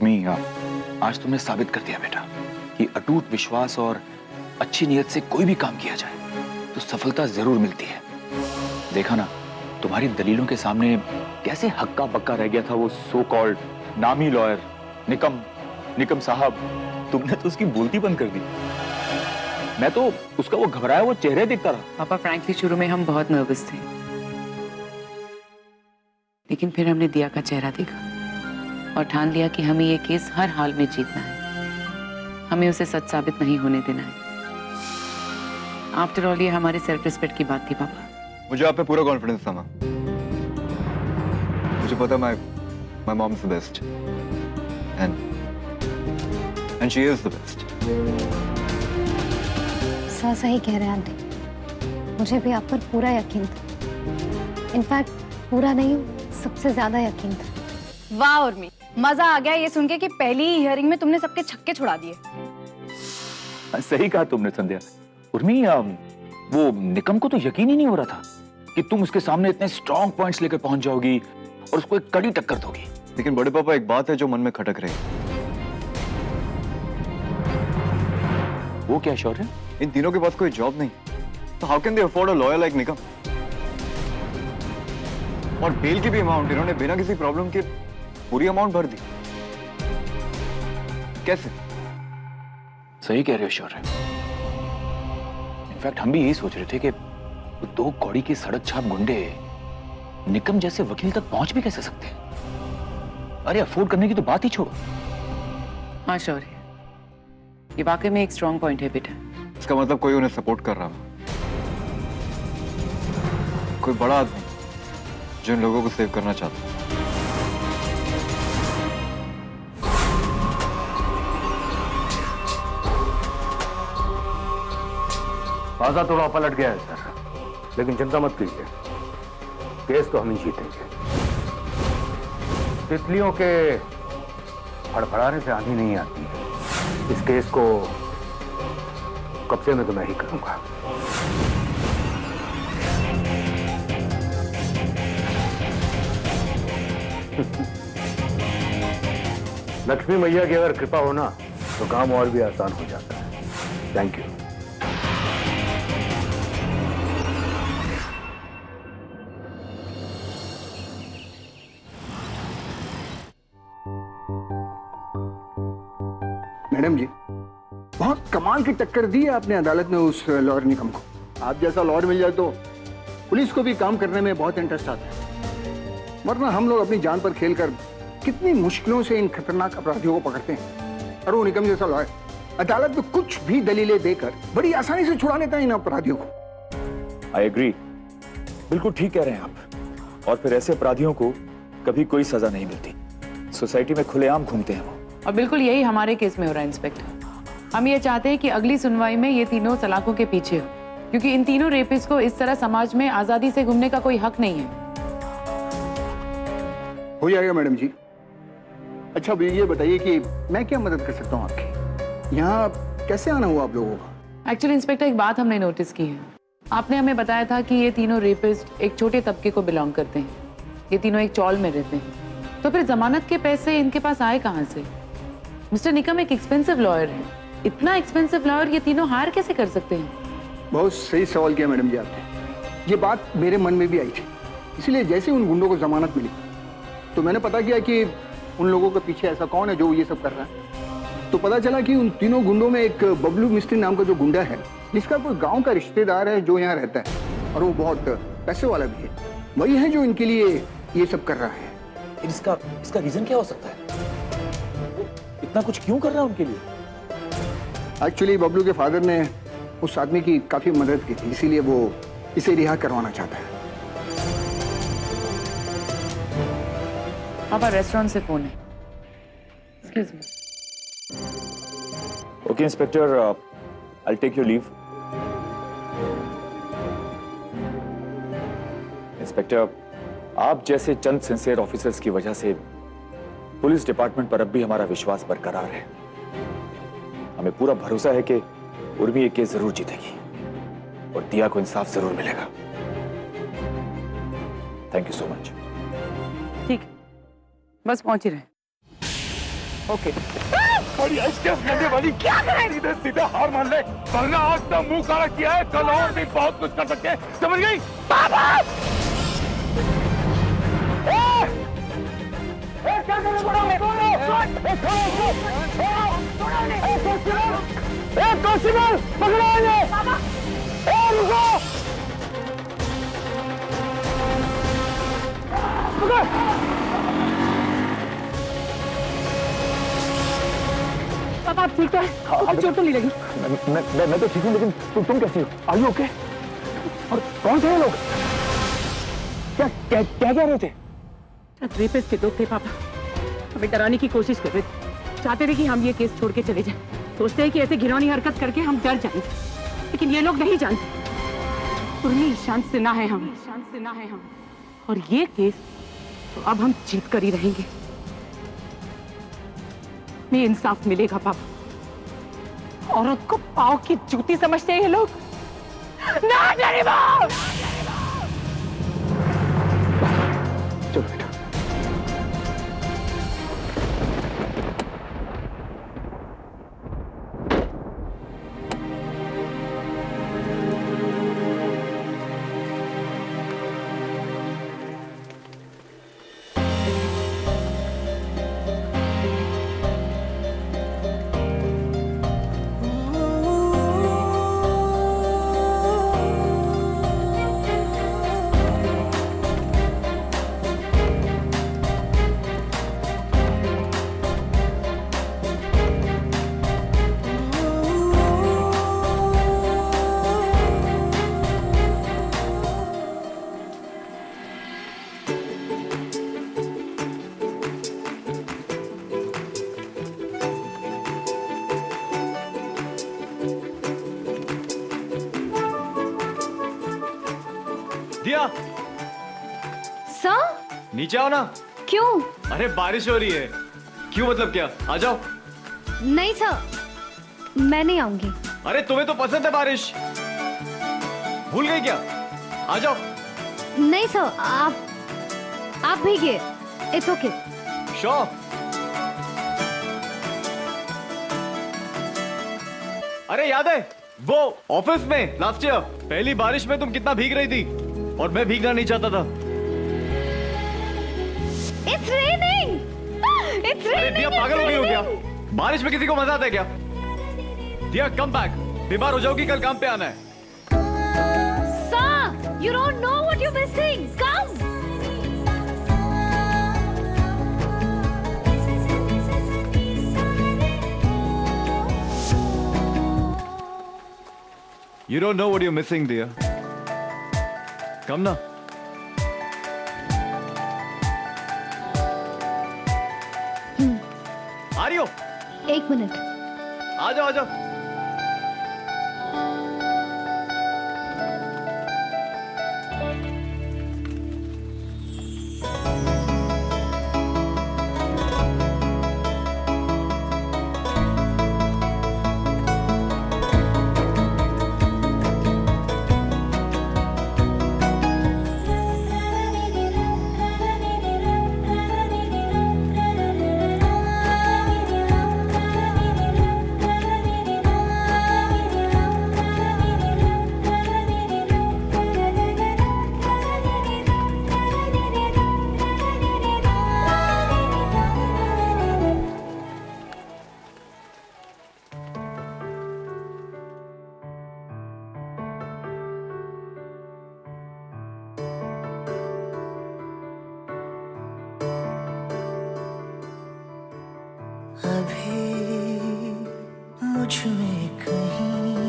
उर्मी, आज तुमने साबित कर दिया बेटा कि अटूट विश्वास और अच्छी नीयत से कोई भी काम किया जाए तो सफलता जरूर मिलती है। देखा ना, तुम्हारी दलीलों के सामने कैसे हक्का बक्का रह गया था वो सो कॉल्ड नामी लॉयर निकम साहब। तुमने तो उसकी बोलती बंद कर दी। मैं तो उसका वो घबराया वो चेहरे देखता रहा। पापा, फ्रैंकली शुरू में हम बहुत नर्वस थे, लेकिन फिर हमने दिया का चेहरा देखा और ठान लिया कि हमें ये केस हर हाल में जीतना है। हमें उसे सच साबित नहीं होने देना है। आफ्टर ऑल ये हमारे सेल्फ रिस्पेक्ट की बात थी पापा। मुझे आप पे पूरा कॉन्फिडेंस था मां। मुझे पता my mom is the best and she is the best. सही कह रहे हैं आंटी, मुझे भी आप पर पूरा यकीन था। इनफैक्ट पूरा नहीं, सबसे ज्यादा यकीन था। वाह उर्मी, मजा आ गया ये सुन के कि पहली ही हियरिंग में तुमने सबके छक्के छुड़ा दिए। सही कहा तुमने संध्या। उर्मी, वो निकम को तो यकीन ही नहीं हो रहा था कि तुम उसके सामने इतने स्ट्रॉन्ग पॉइंट्स लेकर पहुंच जाओगी और उसको एक कड़ी टक्कर दोगी। लेकिन बड़े पापा, एक बात है जो मन में खटक रही है। वो क्या शौर्य? इन तीनों के पास कोई जॉब नहीं, तो how can they afford a lawyer like Nikam? और बेल की भी अमाउंट इन्होंने बिना किसी प्रॉब्लम के पूरी अमाउंट भर दी। कैसे? सही कह रहे हो शौर्य। इनफैक्ट हम भी यही सोच रहे थे कि वो दो कौड़ी की सड़क छाप गुंडे निकम जैसे वकील तक पहुंच भी कैसे सकते हैं? अरे अफोर्ड करने की तो बात ही छोड़ो। हाँ शौर्य, ये वाकई में एक स्ट्रॉन्ग पॉइंट है बेटा। इसका मतलब कोई उन्हें सपोर्ट कर रहा है, कोई बड़ा आदमी जो इन लोगों को सेव करना चाहता है। बाजा थोड़ा पलट गया है सर, लेकिन चिंता मत कीजिए, केस तो हम ही जीतेंगे। तितलियों के फड़फड़ाने से आंधी नहीं आती। इस केस को कब्जे में तो मैं ही करूंगा। लक्ष्मी मैया की अगर कृपा हो ना तो काम और भी आसान हो जाता है। Thank you. मैडम जी, बहुत कमाल की टक्कर दी है आपने अदालत में उस लॉयर निकम को। आप जैसा लॉयर मिल जाए तो पुलिस को भी काम करने में बहुत इंटरेस्ट आता है, वरना हम लोग अपनी जान पर खेलकर कितनी मुश्किलों से इन खतरनाक अपराधियों को पकड़ते हैं। और वो निकम जैसा लॉयर अदालत में कुछ भी दलीलें देकर बड़ी आसानी से छुड़ा लेता है इन अपराधियों को। आई एग्री, बिल्कुल ठीक कह रहे हैं आप। और फिर ऐसे अपराधियों को कभी कोई सजा नहीं मिलती, सोसाइटी में खुलेआम घूमते हैं वो। और बिल्कुल यही हमारे केस में हो रहा है इंस्पेक्टर। हम ये चाहते हैं कि अगली सुनवाई में ये तीनों सलाखों के पीछे हो, क्योंकि इन तीनों रेपिस्ट को इस तरह समाज में आजादी से घूमने का कोई हक नहीं है। हो जाएगा मैडम जी। अच्छा अब ये बताइए कि मैं क्या मदद कर सकता हूँ आपकी? यहाँ कैसे आना हुआ आप लोगों का? एक्चुअली इंस्पेक्टर, एक बात हमने नोटिस की है। आपने हमें बताया था कि ये तीनों रेपिस्ट एक छोटे तबके को बिलोंग करते हैं। ये तीनों एक चौल में रहते हैं, तो फिर जमानत के पैसे इनके पास आए कहाँ से? मिस्टर निकम एक एक्सपेंसिव लॉयर है, इतना एक्सपेंसिव लॉयर ये तीनों हायर कैसे कर सकते हैं? बहुत सही सवाल किया मैडम जी आपने। ये बात मेरे मन में भी आई थी, इसलिए जैसे उन गुंडों को जमानत मिली तो मैंने पता किया कि उन लोगों के पीछे ऐसा कौन है जो ये सब कर रहा है। तो पता चला कि उन तीनों गुंडों में एक बबलू मिस्त्री नाम का जो गुंडा है, जिसका कोई गांव का रिश्तेदार है जो यहाँ रहता है, और वो बहुत पैसे वाला भी है, वही है जो इनके लिए ये सब कर रहा है। इसका रीजन क्या हो सकता है? इतना कुछ क्यों कर रहा है उनके लिए? एक्चुअली बबलू के फादर ने उस आदमी की काफी मदद की थी, इसीलिए वो इसे रिहा करवाना चाहता है। पापा, रेस्टोरेंट से फोन है। Excuse me. Okay inspector, I take your leave. Inspector, आप जैसे चंद सिंसियर ऑफिसर्स की वजह से पुलिस डिपार्टमेंट पर अब भी हमारा विश्वास बरकरार है। हमें पूरा भरोसा है कि उर्मी ये केस जरूर जीतेगी और दिया को इंसाफ जरूर मिलेगा। Thank you so much. ठीक है, बस पहुंच ही रहे। ओके बड़ी आइसक्रीम करने वाली क्या करे? सीधे सीधे हार मान ले, वरना आज तो मुंह काला किया है, कल और भी बहुत कुछ कर सकते हैं, समझ गई? बाबा! क्या कर रहे हो? पकड़ो इन्हें! रुको! पापा आप ठीक है? चोट तो नहीं लगी? मैं तो ठीक हूँ, लेकिन तुम कैसी हो? Are you okay? और कौन थे ये लोग? क्या कह रहे थे? रेपिस्ट के दो थे पापा, हमें डराने की कोशिश कर रहे थे, चाहते थे कि हम ये केस छोड़ के चले जाएं, सोचते हैं कि ऐसे घिनौनी हरकत करके हम डर जाएंगे, लेकिन ये लोग नहीं जानते उर्मी ईशान सिन्हा है हम, और ये केस तो अब हम जीत कर ही रहेंगे। हमें इंसाफ मिलेगा पापा। औरत को पाँव की जूती समझते हैं ये लोग। ना डरिबो! चलो बेटा। दिया, सर नीचे आओ ना। क्यों? अरे बारिश हो रही है। क्यों मतलब क्या? आ जाओ। नहीं सर, मैं नहीं आऊंगी। अरे तुम्हें तो पसंद है बारिश, भूल गई क्या? आ जाओ। नहीं सर, आप भीगिए, इट्स ओके। श्योर? अरे याद है वो ऑफिस में लास्ट ईयर पहली बारिश में तुम कितना भीग रही थी और मैं भीगना नहीं चाहता था। इट्स रेनिंग, इट्स अरे दिया, रेनिंग। पागल हो गई हो क्या? बारिश में किसी को मजा आता है क्या? दिया कम बैक, बीमार हो जाओगी, कल काम पे आना है। Sir, you don't know what you're missing. Come. You don't know what you're missing, dear. Come ना। आ रही हो? 1 मिनट। आ जाओ आ जाओ। मुझ में कहीं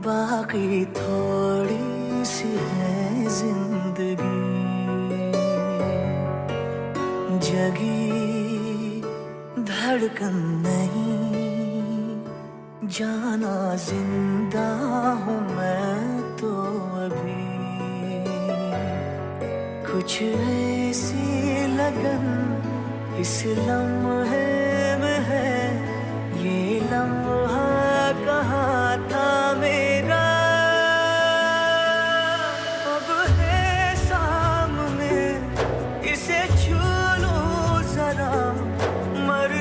बाकी थोड़ी सी है जिंदगी, जगी धड़कन नहीं, जाना जिंदा हूँ मैं तो अभी, कुछ ऐसी लगन इस लम्हे में है, ये लम्हा कहाँ था मेरा, अब है सामने, इसे छू लूं जरा, मर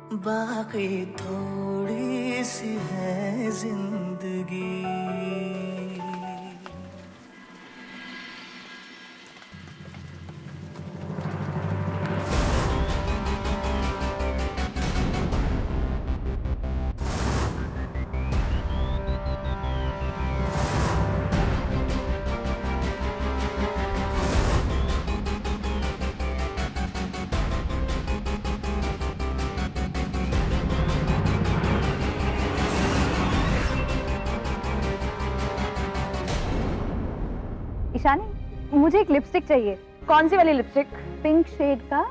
बाकी थोड़ी सी है जिंदगी। ईशानी, मुझे एक लिपस्टिक चाहिए। कौन सी वाली लिपस्टिक? पिंक शेड का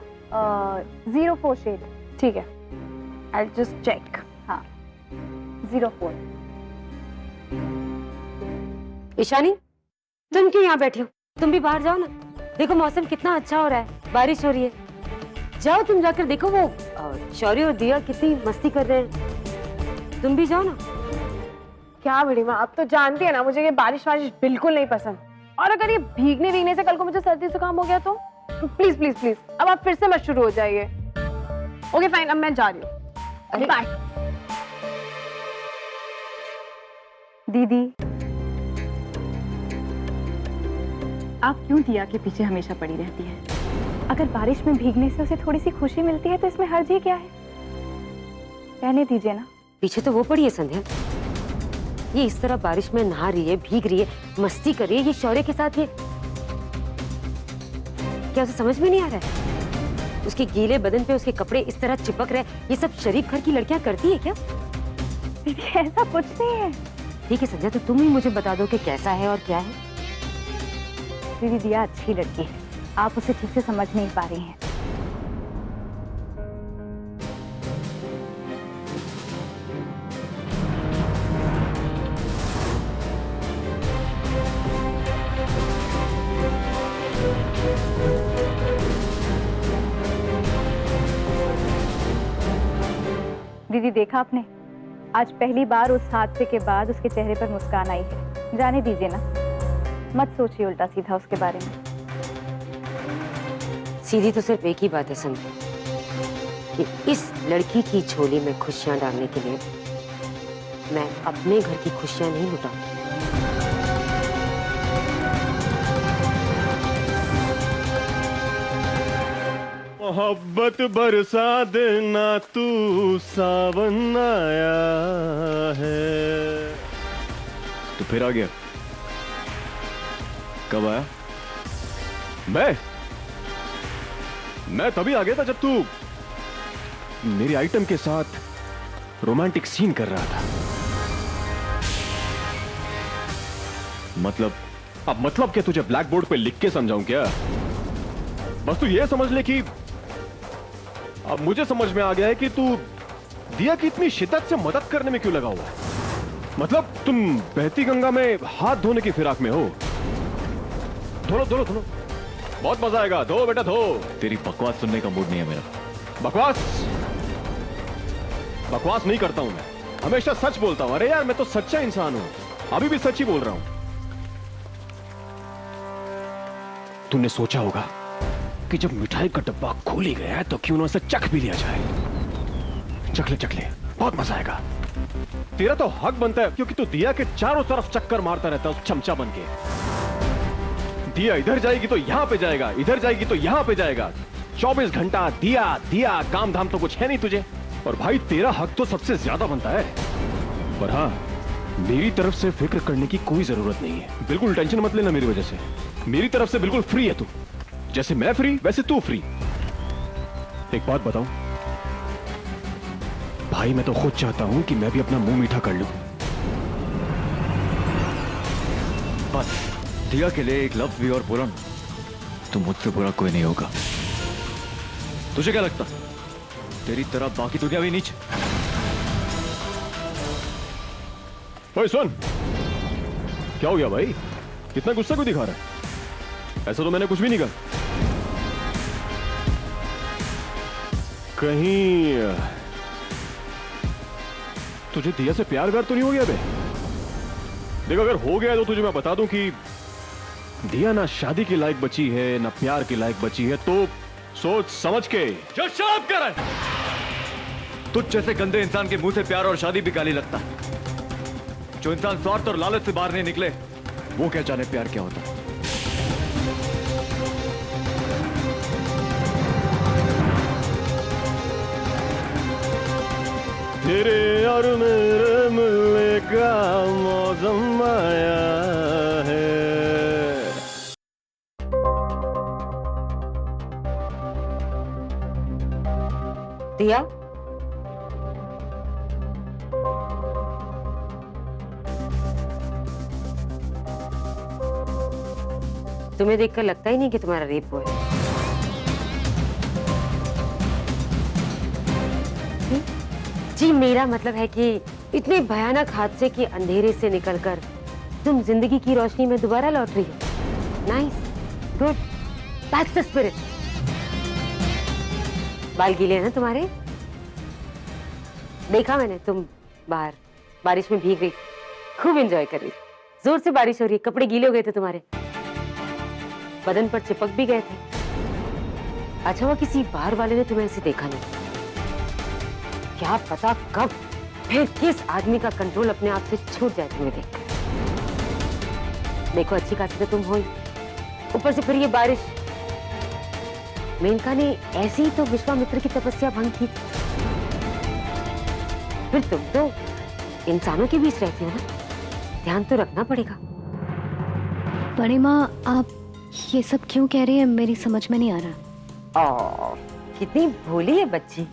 04 शेड। ठीक है, आई जस्ट चेक। हाँ, 04। ईशानी, तुम क्यों यहाँ बैठी हो? तुम भी बाहर जाओ ना। देखो मौसम कितना अच्छा हो रहा है, बारिश हो रही है। जाओ तुम जाकर देखो, वो शौर्य और दिया कितनी मस्ती कर रहे हैं। तुम भी जाओ ना। क्या बड़ी माँ, आप तो जानती है ना मुझे ये बारिश वारिश बिल्कुल नहीं पसंद। और अगर ये भीगने से कल को मुझे सर्दी जुकाम हो गया तो प्लीज प्लीज प्लीज अब आप फिर से मत शुरू हो जाइए। ओके फाइन, अब मैं जा रही हूँ। अरे बाय। दीदी, आप क्यों दिया के पीछे हमेशा पड़ी रहती हैं? अगर बारिश में भीगने से उसे थोड़ी सी खुशी मिलती है तो इसमें हर्ज ही क्या है? रहने दीजिए ना। पीछे तो वो पड़ी है संध्या। ये इस तरह बारिश में नहा रही है, भीग रही है, मस्ती कर रही है, ये शौर्य के साथ। ये क्या उसे समझ में नहीं आ रहा है? उसके गीले बदन पे उसके कपड़े इस तरह चिपक रहे, ये सब शरीफ घर की लड़कियां करती है क्या? दीदी ऐसा कुछ नहीं है। ठीक है संध्या, तो तुम ही मुझे बता दो कि कैसा है और क्या है। दीदी दिया अच्छी लड़की है, आप उसे ठीक से समझ नहीं पा रही हैं। दीदी देखा आपने, आज पहली बार उस हादसे के बाद उसके चेहरे पर मुस्कान आई है। जाने दीजिए ना, मत सोचिए उल्टा सीधा उसके बारे में। सीधी तो सिर्फ एक ही बात है संध्या, कि इस लड़की की झोली में खुशियां डालने के लिए मैं अपने घर की खुशियां नहीं लुटाऊंगी। मोहब्बत बरसा देना तू सावन आया है। तो फिर आ गया? कब आया? मैं तभी आ गया था जब तू मेरी आइटम के साथ रोमांटिक सीन कर रहा था। मतलब क्या तुझे ब्लैक बोर्ड पे लिख के समझाऊं क्या? बस तू ये समझ ले कि अब मुझे समझ में आ गया है कि तू दिया की इतनी शिद्दत से मदद करने में क्यों लगा हुआ है। मतलब तुम बहती गंगा में हाथ धोने की फिराक में हो। धो लो, बहुत मजा आएगा। धो बेटा धो। तेरी बकवास सुनने का मूड नहीं है मेरा। बकवास नहीं करता हूं मैं, हमेशा सच बोलता हूं। अरे यार मैं तो सच्चा इंसान हूं, अभी भी सच ही बोल रहा हूं। तूने सोचा होगा कि जब मिठाई का डब्बा खोल ही गया है तो क्यों ना उसे चख भी लिया जाए। चख ले, बहुत मजा आएगा। तेरा तो हक बनता है, क्योंकि तू दिया के चारों तरफ चक्कर मारता रहता है उस चमचा बन के। दिया इधर जाएगी तो यहां पे जाएगा, इधर जाएगी तो यहां पे जाएगा। 24 घंटा दिया, काम धाम तो कुछ है नहीं तुझे। और भाई तेरा हक तो सबसे ज्यादा बनता है। पर हाँ, मेरी तरफ से फिक्र करने की कोई जरूरत नहीं है। बिल्कुल टेंशन मत लेना मेरी वजह से। मेरी तरफ से बिल्कुल फ्री है तू। जैसे मैं फ्री वैसे तू फ्री। एक बात बताऊं भाई, मैं तो खुद चाहता हूं कि मैं भी अपना मुंह मीठा कर लूं। बस दिया के लिए एक लफ्ज भी और बोला तो मुझसे बुरा कोई नहीं होगा। तुझे क्या लगता तेरी तरह बाकी दुनिया भी नीच? ओए सुन, क्या हो गया भाई? कितना गुस्सा क्यों दिखा रहा है? ऐसा तो मैंने कुछ भी नहीं कहा। कहीं तुझे दिया से प्यार व्यार तो नहीं हो गया बे? देख अगर हो गया तो तुझे मैं बता दूं कि दिया ना शादी के लायक बची है ना प्यार के लायक बची है। तो सोच समझ के जो शराब कर रहा है तुझ जैसे गंदे इंसान के मुंह से प्यार और शादी भी गाली लगता है। जो इंसान स्वार्थ और लालच से बाहर नहीं निकले, वो क्या जाने प्यार क्या होता है। तेरे और मेरे मिलने का मौसम आया है। दिया, तुम्हें देखकर लगता ही नहीं कि तुम्हारा रेप हुआ है। जी मेरा मतलब है कि इतने भयानक हादसे के अंधेरे से निकलकर तुम जिंदगी की रोशनी में दोबारा लौट रही हो। Nice, good, that's the spirit. बाल गीले हैं ना तुम्हारे? देखा मैंने, तुम बाहर बारिश में भीग रही, खूब एंजॉय कर रही। जोर से बारिश हो रही, कपड़े गीले हो गए थे तुम्हारे, बदन पर चिपक भी गए थे। अच्छा हुआ किसी बाहर वाले ने तुम्हें ऐसे देखा नहीं। क्या पता कब फिर किस आदमी का कंट्रोल अपने आप से छूट जाए तुम्हें देखकर। देखो अच्छी खासी तो तुम हो ही, ऊपर से फिर ये बारिश। मेनका ने ऐसे ही तो विश्वामित्र की तपस्या भंग की थी। फिर तुम तो इंसानों के बीच रहती हो ना, ध्यान तो रखना पड़ेगा। बड़ी माँ, आप ये सब क्यों कह रही है, मेरी समझ में नहीं आ रहा। कितनी भोली है बच्ची।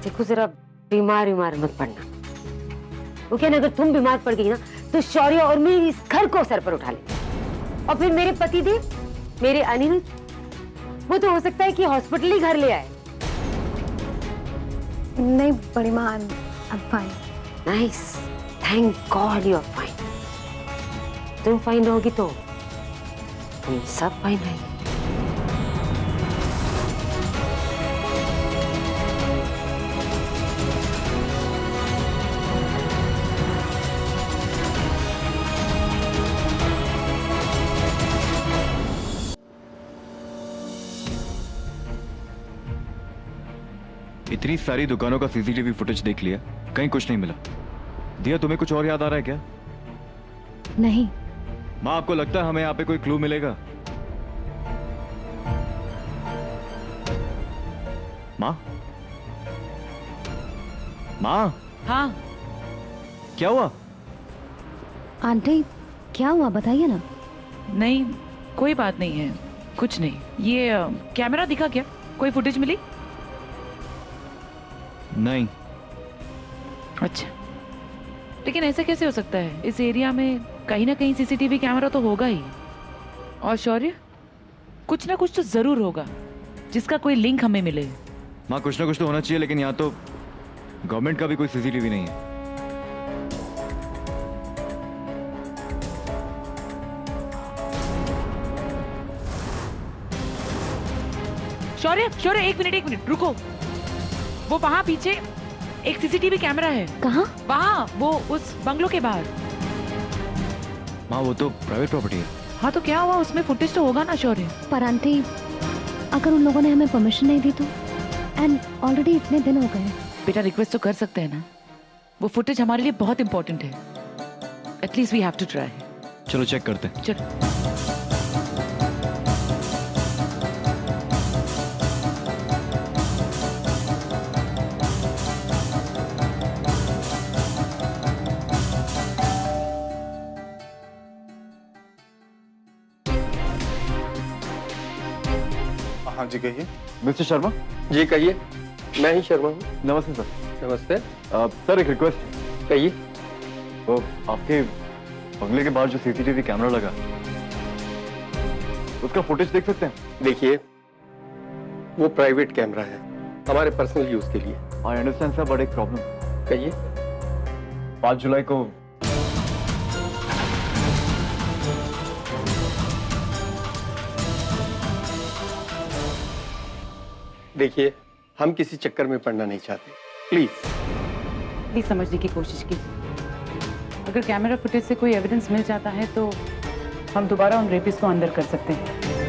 देखो जरा बीमार मत पड़ना। वो क्या, अगर तुम बीमार पड़ गई ना तो शौर्य और मैं इस घर को सर पर उठा ले। और फिर मेरे पति देव, मेरे अनिरुद्ध, वो तो हो सकता है कि हॉस्पिटल ही घर ले आए। नहीं बड़ी माँ, I'm fine. Nice, thank God you are fine. तुम फाइन रहोगी तो तुम सब फाइन रहेंगे। इतनी सारी दुकानों का सीसीटीवी फुटेज देख लिया, कहीं कुछ नहीं मिला। दिया, तुम्हें कुछ और याद आ रहा है क्या? नहीं। माँ, आपको लगता है हमें यहाँ पे कोई क्लू मिलेगा? माँ? माँ? हाँ। क्या हुआ? आंटी क्या हुआ, बताइए ना। नहीं, कोई बात नहीं है, कुछ नहीं। ये कैमरा दिखा क्या? कोई फुटेज मिली? नहीं। अच्छा, लेकिन ऐसे कैसे हो सकता है? इस एरिया में कहीं ना कहीं सीसीटीवी कैमरा तो होगा ही। और शौर्य, कुछ ना कुछ तो जरूर होगा जिसका कोई लिंक हमें मिले। माँ, कुछ ना कुछ तो होना चाहिए, लेकिन यहाँ तो गवर्नमेंट का भी कोई सीसीटीवी नहीं है। शौर्य, एक मिनट रुको। वो वहां पीछे एक सीसीटीवी कैमरा है। कहाँ? वहां, वो उस बंगलो के बाहर। माँ, वो तो प्राइवेट प्रॉपर्टी है। हाँ तो क्या हुआ, उसमें फुटेज तो होगा ना शौर्य। पर आंटी, अगर उन लोगों ने हमें परमिशन नहीं दी तो, एंड ऑलरेडी इतने दिन हो गए। बेटा, रिक्वेस्ट तो कर सकते हैं ना। वो फुटेज हमारे लिए बहुत इंपॉर्टेंट है। At least we have to try. चलो चेक करते हैं। चलो। हाँ जी कहिए। मिस्टर शर्मा? जी कहिए, मैं ही शर्मा हूँ। नमस्ते सर। नमस्ते। सर, एक रिक्वेस्ट। कहिए। वो आपके बंगले के बाहर जो सीसीटीवी कैमरा लगा, उसका फुटेज देख सकते हैं? देखिए, वो प्राइवेट कैमरा है, हमारे पर्सनल यूज के लिए। आई अंडरस्टैंड सर, बट एक प्रॉब्लम। कहिए। 5 जुलाई को देखिए, हम किसी चक्कर में पड़ना नहीं चाहते, प्लीज समझने की कोशिश कीजिए। अगर कैमरा फुटेज से कोई एविडेंस मिल जाता है तो हम दोबारा उन रेपिस्ट को अंदर कर सकते हैं।